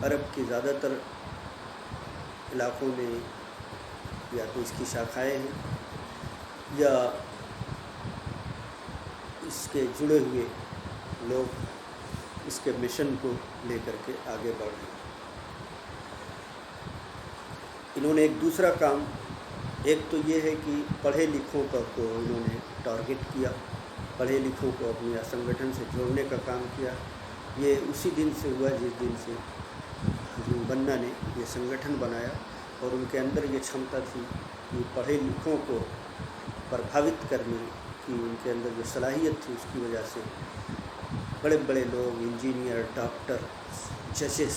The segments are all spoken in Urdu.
عرب کے زیادہ تر علاقوں میں یا تو اس کی شاخائیں ہیں یا اس کے جڑے ہوئے لوگ اس کے مشن کو لے کر کے آگے بڑھ رہے ہیں۔ انہوں نے ایک دوسرا کام، ایک تو یہ ہے کہ پڑھے لکھوں کا کو انہوں نے ٹارگٹ کیا، پڑھے لکھوں کو اپنے سنگٹھن سے جوڑنے کا کام کیا۔ یہ اسی دن سے ہوا جس دن سے حضرت بننا نے یہ سنگٹھن بنایا، اور ان کے اندر یہ چھمتا تھی کہ پڑھے لکھوں کو پربھاوت کرنے کی ان کے اندر جو صلاحیت تھی، اس کی وجہ سے بڑے بڑے لوگ، انجینئر، ڈاکٹر، ججز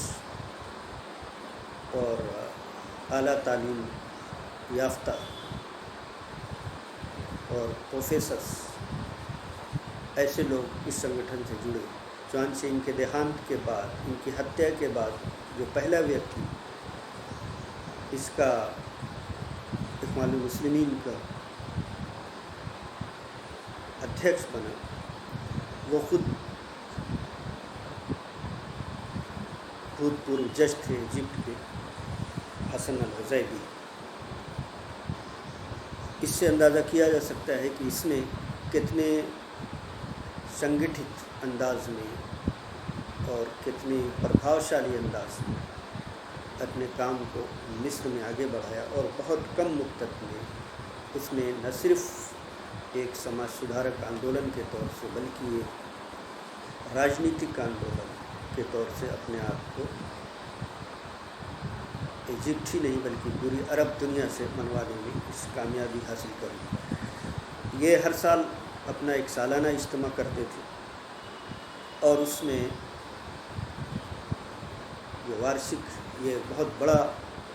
اور اعلیٰ تعلیم یافتہ اور پروفیسرس، ایسے لوگ اس سنگٹھن سے جڑے۔ چنانچہ ان کے دیہانت کے بعد، ان کی ہتیا کے بعد جو پہلا ویکتی اس کا اخوان المسلمین کا ادھیکش بنا، وہ خود بھوتپورو جج تھے ایجپٹ کے، حسن الحزیبی۔ اس سے اندازہ کیا جا سکتا ہے کہ اس نے کتنے سنگٹھت انداز میں اور کتنے پربھاوشالی انداز میں اپنے کام کو مصر میں آگے بڑھایا، اور بہت کم مدت میں اس نے نہ صرف ایک سماج سدھارک آندولن کے طور سے بلکہ ایک راجنیتک آندولن کے طور سے اپنے آپ کو ایجپٹ ہی نہیں بلکہ پوری عرب دنیا سے منوانے میں اس کامیابی حاصل کری۔ یہ ہر سال اپنا ایک سالانہ اجتماع کرتے تھے، اور اس میں یہ وارشک، یہ بہت بڑا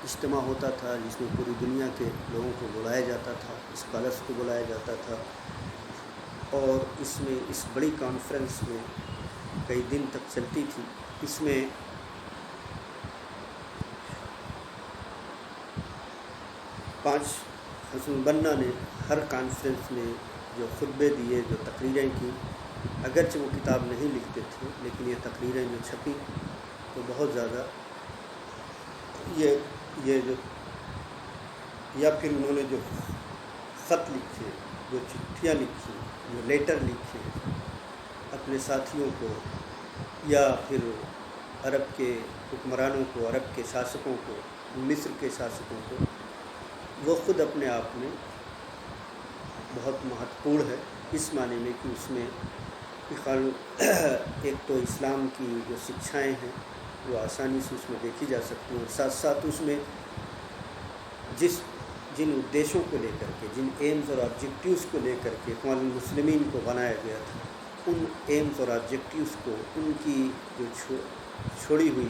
اجتماع ہوتا تھا جس میں پوری دنیا کے لوگوں کو بلایا جاتا تھا، اسکالرس کو بلایا جاتا تھا، اور اس میں اس بڑی کانفرنس میں کئی دن تک چلتی تھی۔ اس میں حسن بننا نے ہر کانفرنس میں جو خطبے دیے، جو تقریریں کی، اگرچہ وہ کتاب نہیں لکھتے تھے لیکن یہ تقریریں جو چھپی تو بہت زیادہ یہ جو، یا پھر انہوں نے جو خط لکھے، جو چٹھیاں لکھی، جو لیٹر لکھے اپنے ساتھیوں کو یا پھر عرب کے حکمرانوں کو، عرب کے شاسکوں کو، مصر کے شاسکوں کو، وہ خود اپنے آپ میں بہت مہتوپورن ہے، اس معنی میں کہ اس میں ایک تو اسلام کی جو شکشائیں ہیں وہ آسانی سے اس میں دیکھی جا سکتی ہیں، اور ساتھ ساتھ اس میں جن ادیشوں کو لے کر کے، جن ایمز اور آبجیکٹیوز کو لے کر کے اخوان المسلمین کو بنایا گیا تھا، ان ایمز اور آبجیکٹیوز کو، ان کی جو چھوڑی ہوئی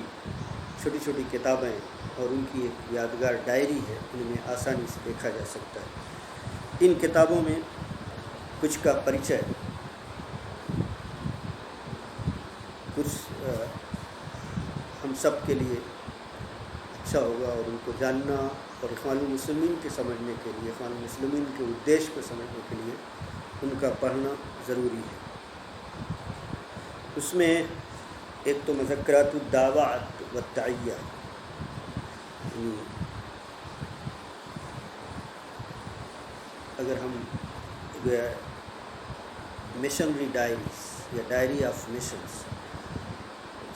چھوٹی چھوٹی کتابیں اور ان کی ایک یادگار ڈائری ہے، ان میں آسانی سے دیکھا جا سکتا ہے۔ ان کتابوں میں کچھ کا پریچے، کچھ ہم سب کے لیے اچھا ہوگا، اور ان کو جاننا اور اخوان المسلمین کے سمجھنے کے لیے، اخوان المسلمین کے ادیش کو سمجھنے کے لیے ان کا پڑھنا ضروری ہے۔ اس میں ایک تو مذکرات الدعوات والدعیہ، یعنی اگر ہم مشنری ڈائریز یا ڈائری آف مشنز،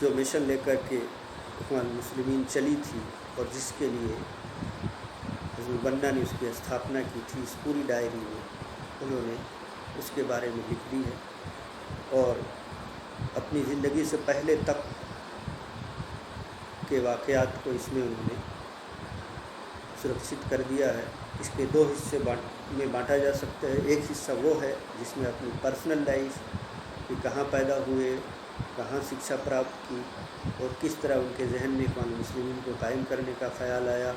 جو مشن لے کر کے اخوان المسلمین چلی تھی اور جس کے لیے حضرت بننا نے اس کی استھاپنا کی تھی، اس پوری ڈائری میں انہوں نے اس کے بارے میں لکھ دی ہے، اور اپنی زندگی سے پہلے تک کے واقعات کو اس میں انہوں نے سرکشت کر دیا ہے۔ اس کے دو حصے میں بانٹا جا سکتا ہے۔ ایک حصہ وہ ہے جس میں اپنی پرسنل لائف کہ کہاں پیدا ہوئے، کہاں شکشا پراپت کی، اور کس طرح ان کے ذہن میں اخوان المسلمین کو قائم کرنے کا خیال آیا،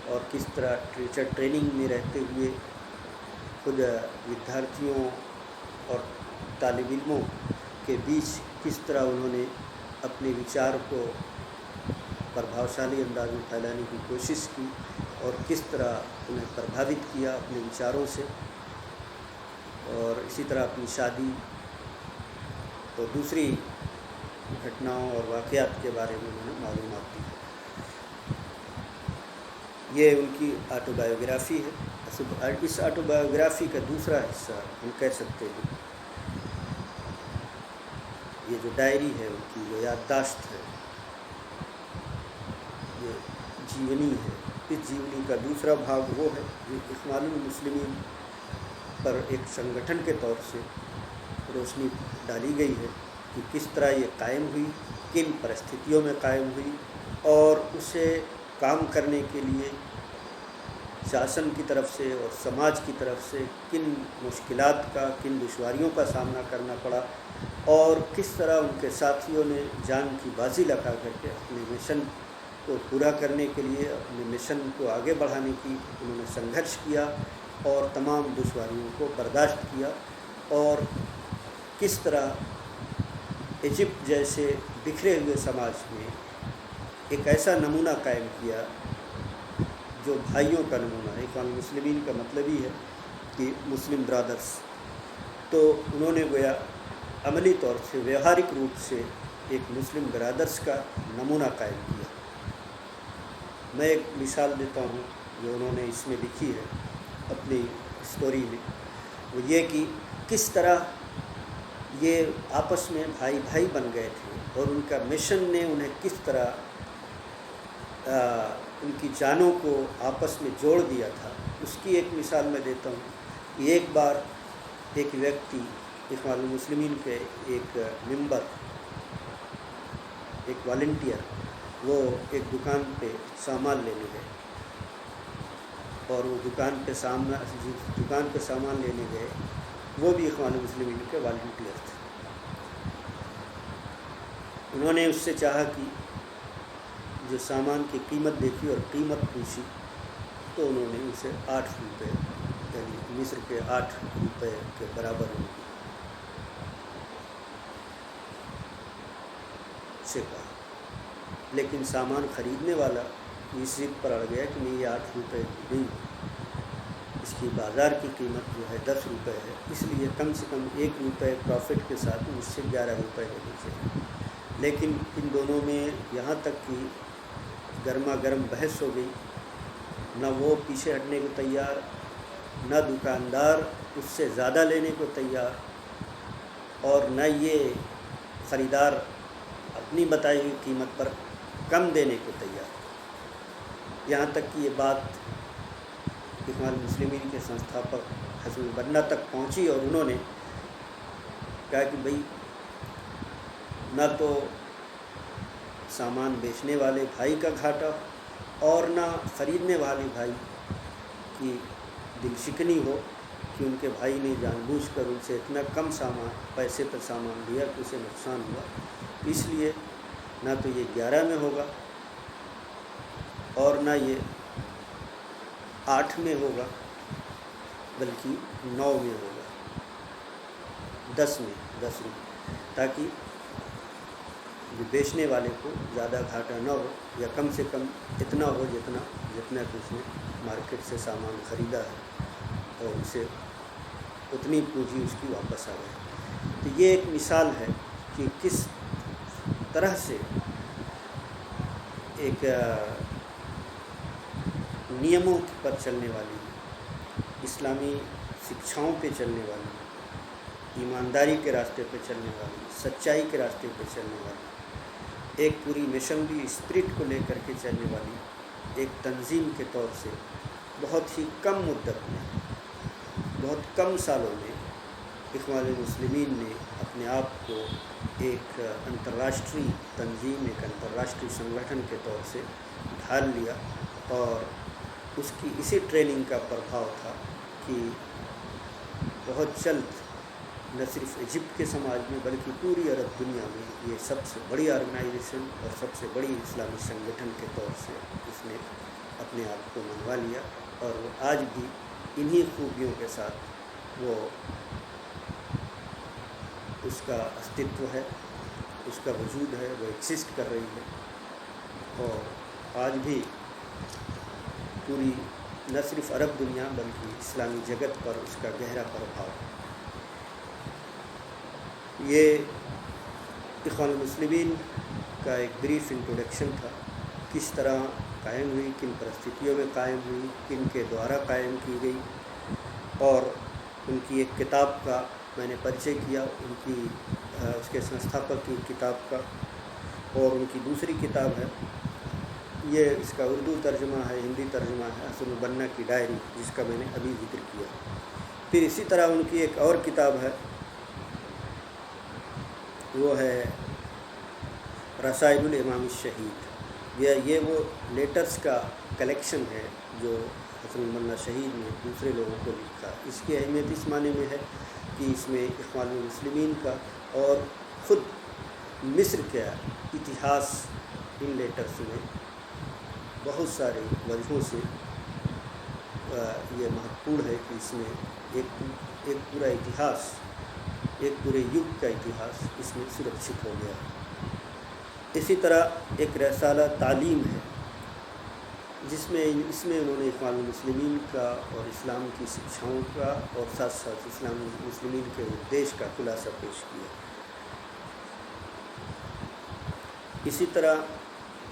اور کس طرح ٹیچر ٹریننگ میں رہتے ہوئے خود ودیارتھیوں اور طالب علموں کے بیچ کس طرح انہوں نے اپنے وچار کو پربھاوشالی انداز میں پھیلانے کی کوشش کی، اور کس طرح انہیں پربھاوت کیا اپنے وچاروں سے، اور اسی طرح اپنی شادی، اور دوسری گھٹناؤں اور واقعات کے بارے میں انہوں نے معلومات دی ہے۔ یہ ان کی آٹو بایوگرافی ہے۔ اس آٹو بایوگرافی کا دوسرا حصہ ہم کہہ سکتے ہیں یہ جو ڈائری ہے، ان کی جو یادداشت ہے، یہ جیونی ہے۔ اس جیونی کا دوسرا بھاگ وہ ہے جو اخوان المسلمین پر ایک سنگٹھن کے طور سے روشنی ڈالی گئی ہے کہ کس طرح یہ قائم ہوئی، کن پرستھتیوں میں قائم ہوئی، اور اسے کام کرنے کے لیے شاسن کی طرف سے اور سماج کی طرف سے کن مشکلات کا، کن دشواریوں کا سامنا کرنا پڑا، اور کس طرح ان کے ساتھیوں نے جان کی بازی لگا کر کے اپنے مشن کو پورا کرنے کے لیے، اپنے مشن کو آگے بڑھانے کی انہوں نے سنگھرش کیا اور تمام دشواریوں کو برداشت کیا، اور کس طرح ایجپٹ جیسے بکھرے ہوئے سماج میں ایک ایسا نمونہ قائم کیا جو بھائیوں کا نمونہ ہے۔ اخوان المسلمین کا مطلب ہی ہے کہ مسلم برادرز، تو انہوں نے گویا عملی طور سے، ویوہارک روپ سے ایک مسلم برادرز کا نمونہ قائم کیا۔ میں ایک مثال دیتا ہوں جو انہوں نے اس میں لکھی ہے اپنی اسٹوری میں، وہ یہ کہ کس طرح یہ آپس میں بھائی بھائی بن گئے تھے، اور ان کا مشن نے انہیں کس طرح ان کی جانوں کو آپس میں جوڑ دیا تھا۔ اس کی ایک مثال میں دیتا ہوں کہ ایک بار ایک ویکتی، اخوان المسلمین کے ایک ممبر، ایک والنٹیئر، وہ ایک دکان پہ سامان لینے گئے، اور وہ دکان پہ سامان لینے گئے وہ بھی اخوان المسلمین کے والنٹیئر تھے۔ انہوں نے اس سے چاہا کہ جو سامان کی قیمت دیکھی اور قیمت پوچھی، تو انہوں نے اسے 8 روپے، یعنی مصر کے 8 روپے کے برابر سے کہا، لیکن سامان خریدنے والا اس ضد پر اڑ گیا کہ نہیں، یہ 8 روپے نہیں، اس کی بازار کی قیمت جو ہے 10 روپے ہے، اس لیے کم سے کم 1 روپے پروفٹ کے ساتھ مجھ سے 11 روپے ہونے چاہیے۔ لیکن ان دونوں میں یہاں تک کہ گرما گرم بحث ہو گئی، نہ وہ پیچھے ہٹنے کو تیار، نہ دکاندار اس سے زیادہ لینے کو تیار، اور نہ یہ خریدار اپنی بتائی ہوئی قیمت پر کم دینے کو تیار۔ یہاں تک کہ یہ بات اخوان المسلمین کے سنستھاپک حسن البنا تک پہنچی، اور انہوں نے کہا کہ بھئی نہ تو سامان بیچنے والے بھائی کا گھاٹا اور نہ خریدنے والے بھائی کی دل شکنی ہو کہ ان کے بھائی نے جان بوجھ کر ان سے اتنا کم پیسے پر سامان لیا کہ اسے نقصان ہوا، اس لیے نہ تو یہ 11 میں ہوگا اور نہ یہ 8 میں ہوگا، بلکہ 9 میں ہوگا، 10 میں، 10 روپے، تاکہ جو بیچنے والے کو زیادہ گھاٹا نہ ہو، یا کم سے کم اتنا ہو جتنا کہ اس نے مارکیٹ سے سامان خریدا ہے، اور اسے اتنی پونجی اس کی واپس آ گئی۔ تو یہ ایک مثال ہے کہ کس طرح سے ایک نیموں پر چلنے والی، اسلامی شکشاؤں پہ چلنے والی، ایمانداری کے راستے پہ چلنے والی، سچائی کے راستے پہ چلنے والی، ایک پوری مشنری اسپرٹ کو لے کر کے چلنے والی ایک تنظیم کے طور سے بہت ہی کم مدت میں، بہت کم سالوں میں اخوان المسلمین نے اپنے آپ کو ایک انترراشٹری تنظیم، ایک انترراشٹری سنگٹھن کے طور سے ڈھال لیا، اور اس کی اسی ٹریننگ کا پربھاؤ تھا کہ بہت جلد نہ صرف ایجپٹ کے سماج میں بلکہ پوری عرب دنیا میں یہ سب سے بڑی آرگنائزیشن اور سب سے بڑی اسلامی سنگٹھن کے طور سے اس نے اپنے آپ کو منوا لیا، اور وہ آج بھی انہی خوبیوں کے ساتھ وہ اس کا استتو ہے، اس کا وجود ہے، وہ ایگزسٹ کر رہی ہے، اور آج بھی پوری نہ صرف عرب دنیا بلکہ اسلامی جگت پر اس کا گہرا پربھاؤ ہے۔ یہ اخوان المسلمین کا ایک بریف انٹروڈکشن تھا، کس طرح قائم ہوئی، کن پرستتھیوں میں قائم ہوئی، کن کے دوارا قائم کی گئی، اور ان کی ایک کتاب کا میں نے پریچے کیا، ان کی اس کے سنستھاپک کی کتاب کا، اور ان کی دوسری کتاب ہے، یہ اس کا اردو ترجمہ ہے، ہندی ترجمہ ہے، حسن البنا کی ڈائری، جس کا میں نے ابھی ذکر کیا۔ پھر اسی طرح ان کی ایک اور کتاب ہے، وہ ہے رسائل الامام الشہید۔ یہ وہ لیٹرز کا کلیکشن ہے جو حسن البنا شہید نے دوسرے لوگوں کو لکھا۔ اس کی اہمیت اس معنی میں ہے کہ اس میں اخوان المسلمین کا اور خود مصر کا اتہاس ان لیٹرز میں بہت سارے وجہوں سے یہ مہتوپورن ہے کہ اس میں ایک پورا اتہاس، ایک پورے یگ کا اتہاس اس میں سرکشت ہو گیا۔ اسی طرح ایک رسالہ تعلیم ہے، اس میں انہوں نے اخوان المسلمین کا اور اسلام کی شکشاؤں کا اور ساتھ ساتھ اسلام المسلمین کے ادیش کا خلاصہ پیش کیا۔ اسی طرح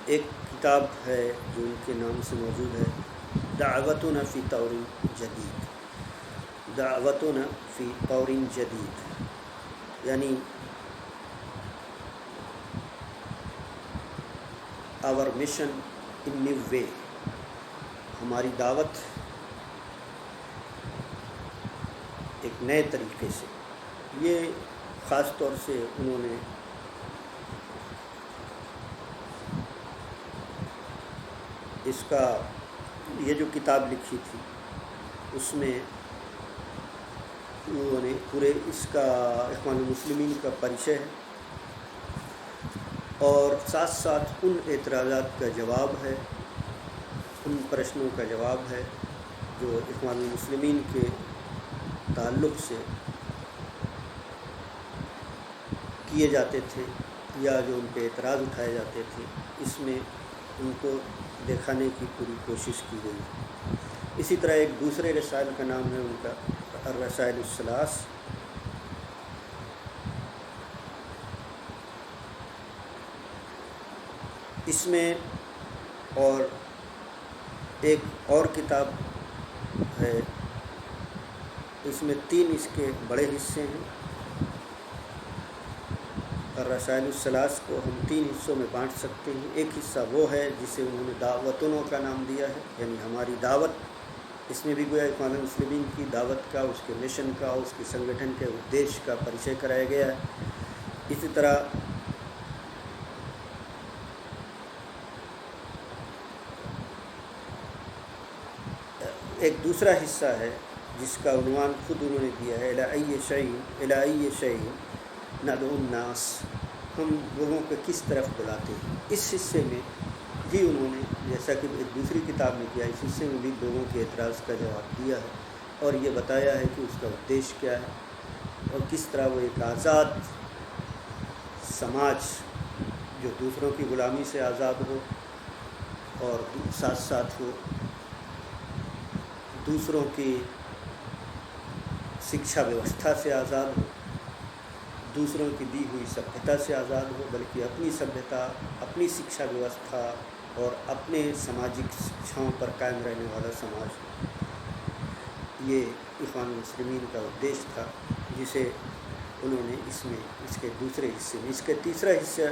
ایک کتاب ہے جو ان کے نام سے موجود ہے، دعوتنا فی طور جدید، دعوتنا فی طور جدید، یعنی our mission in new way, ہماری دعوت ایک نئے طریقے سے۔ یہ خاص طور سے انہوں نے اس کا یہ جو کتاب لکھی تھی اس میں انہوں نے پورے اس کا اخوان المسلمین کا پریچے ہے، اور ساتھ ساتھ ان اعتراضات کا جواب ہے، ان پرشنوں کا جواب ہے جو اخوان المسلمین کے تعلق سے کیے جاتے تھے یا جو ان پہ اعتراض اٹھائے جاتے تھے، اس میں ان کو دکھانے کی پوری کوشش کی گئی۔ اسی طرح ایک دوسرے رسائل کا نام ہے ان کا الرسائل الثلاث، اس میں اور ایک اور کتاب ہے، اس میں 3 اس کے بڑے حصے ہیں۔ الرسائل الثلاث کو ہم 3 حصوں میں بانٹ سکتے ہیں۔ ایک حصہ وہ ہے جسے انہوں نے دعوتوں کا نام دیا ہے، یعنی ہماری دعوت، اس میں بھی گویا اخوان المسلمین کی دعوت کا، اس کے مشن کا، اس کے سنگٹھن کے ادیش کا پریچے کرایا گیا ہے۔ اسی طرح ایک دوسرا حصہ ہے جس کا عنوان خود انہوں نے دیا ہے، الی ای شیء ندعو الناس، ہم لوگوں کو کس طرف بلاتے ہیں۔ اس حصے میں بھی انہوں نے، جیسا کہ ایک دوسری کتاب میں کیا، اس حصے میں بھی لوگوں کے اعتراض کا جواب دیا ہے اور یہ بتایا ہے کہ اس کا ادیش کیا ہے اور کس طرح وہ ایک آزاد سماج جو دوسروں کی غلامی سے آزاد ہو اور ساتھ ساتھ وہ دوسروں کی شکشا ویوستھا سے آزاد ہو، دوسروں کی دی ہوئی سبھیتا سے آزاد ہو، بلکہ اپنی سبھیتا، اپنی شکشا ویوستھا اور اپنے سماجک شکشاؤں پر قائم رہنے والا سماج ہو۔ یہ اخوان المسلمین کا ادیش تھا جسے انہوں نے اس میں، اس کے دوسرے حصے میں، اس کے تیسرا حصہ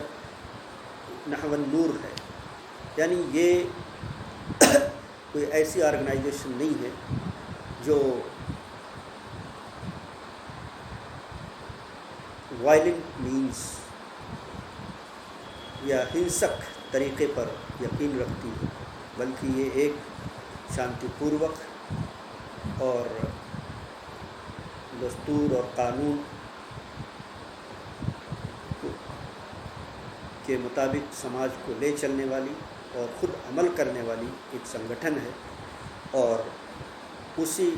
نحو النور ہے، یعنی یہ کوئی ایسی آرگنائزیشن نہیں ہے جو وائلنٹ مینز یا ہنسک طریقے پر یقین رکھتی ہے، بلکہ یہ ایک شانتی پوروک اور دستور اور قانون کے مطابق سماج کو لے چلنے والی اور خود عمل کرنے والی ایک سنگٹھن ہے، اور اسی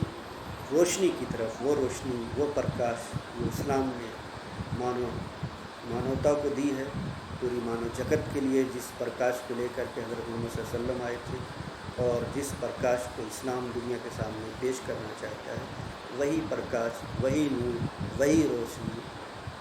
روشنی کی طرف، وہ روشنی، وہ پرکاش جو اسلام نے مانوتا کو دی ہے، پوری مانو جگت کے لیے، جس پرکاش کو لے کر کے حضرت محمد صلی اللہ علیہ وسلم آئے تھے اور جس پرکاش کو اسلام دنیا کے سامنے پیش کرنا چاہتا ہے، وہی پرکاش، وہی نور، وہی روشنی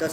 10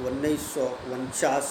1949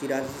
43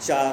4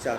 4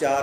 4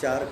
4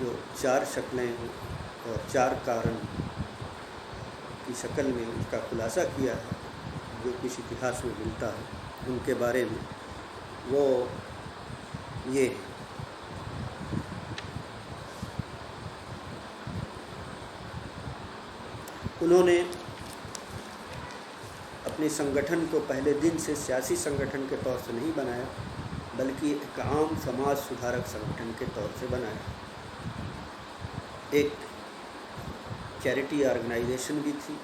جو 4 شکلیں اور 4 کارن کی شکل میں اس کا خلاصہ کیا ہے، جو کچھ اتہاس میں ملتا ہے ان کے بارے میں، وہ یہ ہے۔ انہوں نے اپنے سنگٹھن کو پہلے دن سے سیاسی سنگٹھن کے طور سے نہیں بنایا، بلکہ ایک عام سماج سدھارک سنگٹھن کے طور سے بنایا۔ ایک چیریٹی آرگنائزیشن بھی تھی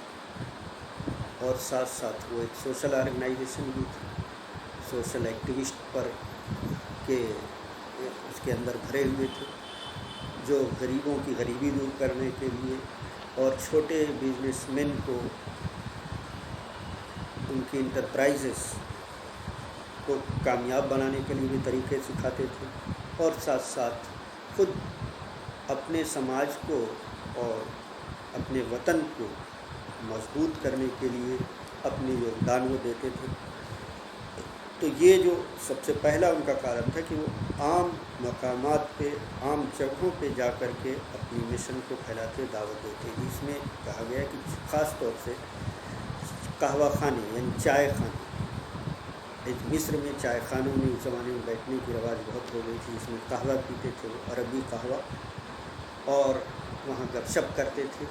اور ساتھ ساتھ وہ ایک سوشل آرگنائزیشن بھی تھی، سوشل ایکٹیوسٹ پر کے اس کے اندر بھرے ہوئے تھے، جو غریبوں کی غریبی دور کرنے کے لیے اور چھوٹے بزنس مین کو ان کی انٹرپرائزز کو کامیاب بنانے کے لیے بھی طریقے سکھاتے تھے، اور ساتھ ساتھ خود اپنے سماج کو اور اپنے وطن کو مضبوط کرنے کے لیے اپنی یوگدان وہ دیتے تھے۔ تو یہ جو سب سے پہلا ان کا کارن تھا کہ وہ عام مقامات پہ، عام جگہوں پہ جا کر کے اپنی مشن کو پھیلاتے، دعوت دیتے۔ اس میں کہا گیا کہ خاص طور سے قہوہ خانے یعنی چائے خانے، مصر میں چائے خانوں میں اس زمانے میں بیٹھنے کی رواج بہت ہو گئی تھی، جس میں قہوہ پیتے تھے، وہ عربی قہوہ، اور وہاں گپ شپ کرتے تھے۔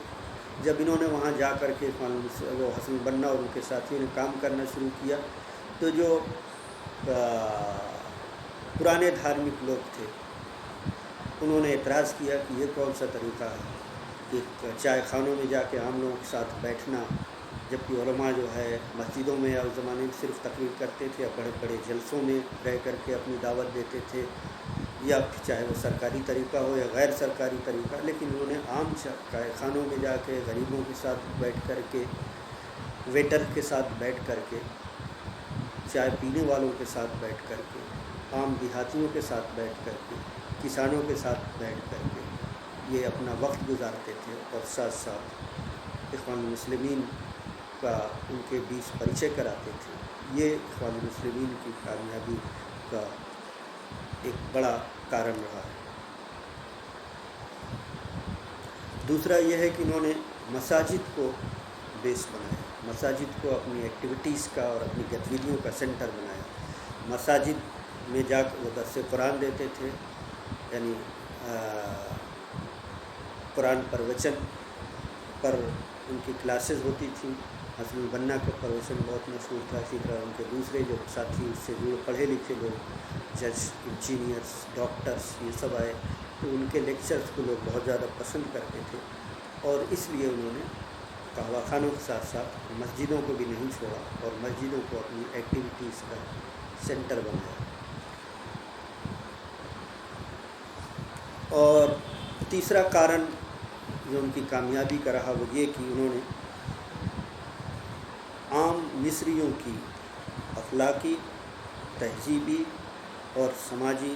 جب انہوں نے وہاں جا کر کے وہ حسن البنا اور ان کے ساتھیوں نے کام کرنا شروع کیا، تو جو پرانے دھارمک لوگ تھے انہوں نے اعتراض کیا کہ یہ کون سا طریقہ ہے کہ چائے خانوں میں جا کے عام لوگوں کے ساتھ بیٹھنا، جبکہ علماء جو ہے مسجدوں میں اس زمانے میں صرف تقریر کرتے تھے، یا بڑے بڑے جلسوں میں رہ کر کے اپنی دعوت دیتے تھے، یا چاہے وہ سرکاری طریقہ ہو یا غیر سرکاری طریقہ، لیکن انہوں نے عام چائے خانوں میں جا کے غریبوں کے ساتھ بیٹھ کر کے، ویٹر کے ساتھ بیٹھ کر کے، چائے پینے والوں کے ساتھ بیٹھ کر کے، عام دیہاتیوں کے ساتھ بیٹھ کر کے، کسانوں کے ساتھ بیٹھ کر کے یہ اپنا وقت گزارتے تھے، اور ساتھ ساتھ اخوان المسلمین کا ان کے بیچ پریچے کراتے تھے۔ یہ اخوان المسلمین کی کامیابی کا ایک بڑا کارن رہا ہے۔ دوسرا یہ ہے کہ انہوں نے مساجد کو بیس بنایا، مساجد کو اپنی ایکٹیویٹیز کا اور اپنی گتیویدیوں کا سینٹر بنایا۔ مساجد میں جا کر وہ درس قرآن دیتے تھے، یعنی قرآن پروچن پر ان کی کلاسز ہوتی تھیں۔ حسن البنا کا پروچن بہت مشہور تھا، اسی طرح ان کے دوسرے جو ساتھی اس سے جڑے پڑھے لکھے لوگ، جج، انجینئرس، ڈاکٹرس، یہ سب آئے، تو ان کے لیکچرز کو لوگ بہت زیادہ پسند کرتے تھے، اور اس لیے انہوں نے قہوہ خانوں کے ساتھ ساتھ مسجدوں کو بھی نہیں چھوڑا، اور مسجدوں کو اپنی ایکٹیویٹیز کا سینٹر بنایا۔ اور تیسرا کارن جو ان کی کامیابی کا رہا وہ یہ کہ انہوں نے عام مصریوں کی اخلاقی، تہذیبی اور سماجی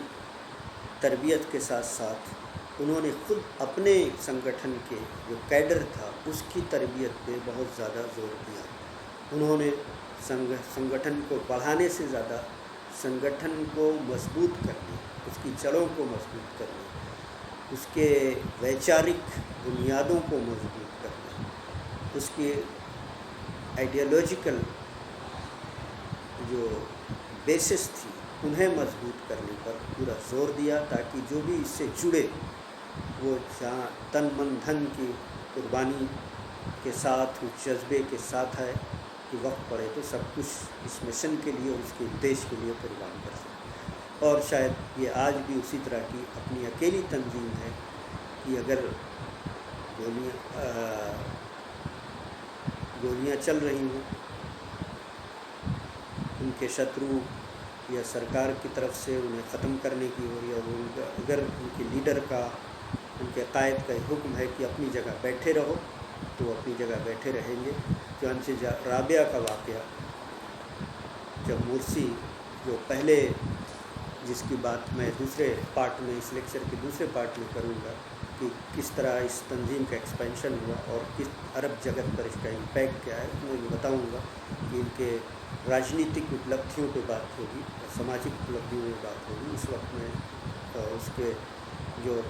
تربیت کے ساتھ ساتھ انہوں نے خود اپنے سنگٹھن کے جو کیڈر تھا اس کی تربیت پہ بہت زیادہ زور دیا۔ انہوں نے سنگٹھن کو بڑھانے سے زیادہ سنگٹھن کو مضبوط کرنے، اس کی جڑوں کو مضبوط کرنے، اس کے ویچارک بنیادوں کو مضبوط کرنے، اس کے آئیڈیالوجیکل جو بیسس تھی انہیں مضبوط کرنے پر پورا زور دیا، تاکہ جو بھی اس سے جڑے وہ تن من دھن کی قربانی کے ساتھ، اس جذبے کے ساتھ ہے کہ وقت پڑے تو سب کچھ اس مشن کے لیے، اس کے دیش کے لیے قربان کر سکے۔ اور شاید یہ آج بھی اسی طرح کی اپنی اکیلی تنظیم ہے کہ اگر گولیاں چل رہی ہوں، ان کے شترو یا سرکار کی طرف سے انہیں ختم کرنے کی ہو رہی ہے، اگر ان کے لیڈر کا، ان کے قائد کا حکم ہے کہ اپنی جگہ بیٹھے رہو، تو وہ اپنی جگہ بیٹھے رہیں گے۔ چنانچہ رابعہ کا واقعہ، جب مرسی جو پہلے، جس کی بات میں دوسرے پارٹ میں، اس لیکچر کے دوسرے پارٹ میں کروں گا، کہ کس طرح اس تنظیم کا ایکسپینشن ہوا اور کس عرب جگت پر اس کا امپیکٹ کیا ہے، میں یہ بتاؤں گا کہ ان کے راجنیتک اپلبدھیوں پہ بات ہوگی اور سماجک اپلبدھیوں پہ بات ہوگی۔ اس وقت میں اس کے جو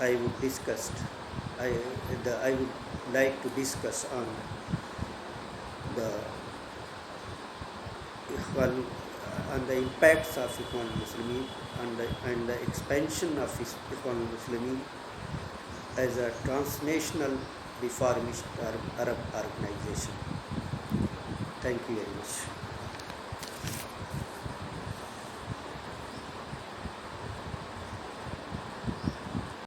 I would like to discuss on the impacts of Ikhwan Muslimin and the expansion of Ikhwan Muslimin as a transnational reformist Arab organization. Thank you very much.